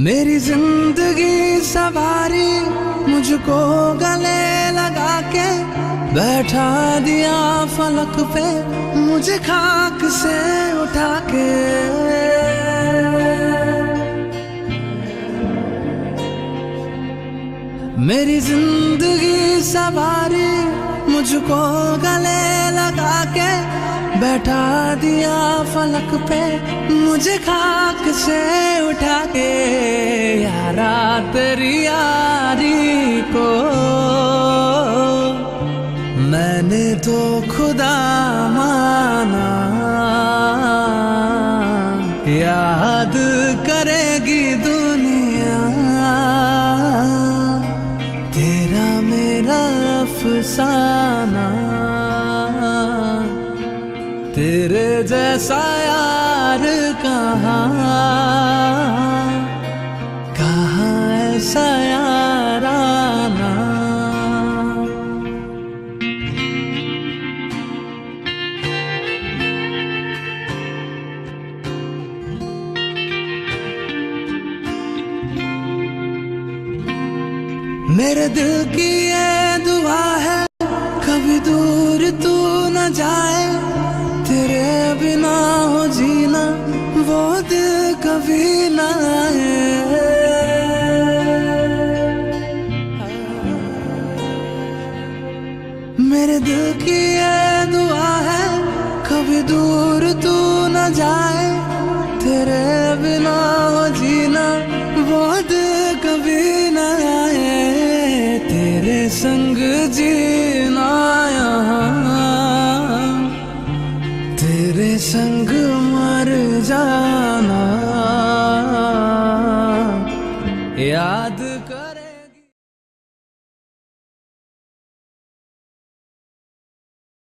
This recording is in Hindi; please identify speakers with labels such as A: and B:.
A: मेरी जिंदगी सवारी मुझको गले लगा के बैठा दिया फलक पे मुझे खाक से उठा के। मेरी जिंदगी सवारी मुझको गले लगा के बैठा दिया फलक पे मुझे खाक से उठा के। यारा तेरी यारी को मैंने तो खुदा माना, याद करेगी दुनिया तेरा मेरा अफसाना। तेरे जैसा यार कहाँ ऐसा याराना। मेरे दिल की ये दुआ है कभी दूर तू न जाए, तेरे बिना हो जीना वो दिल कभी ना आए। मेरे दिल की ये दुआ है कभी दूर तू न जाए, तेरे बिना हो जीना वो दिल कभी ना आए। तेरे संग जीना यहाँ तेरे संग मर जाना, याद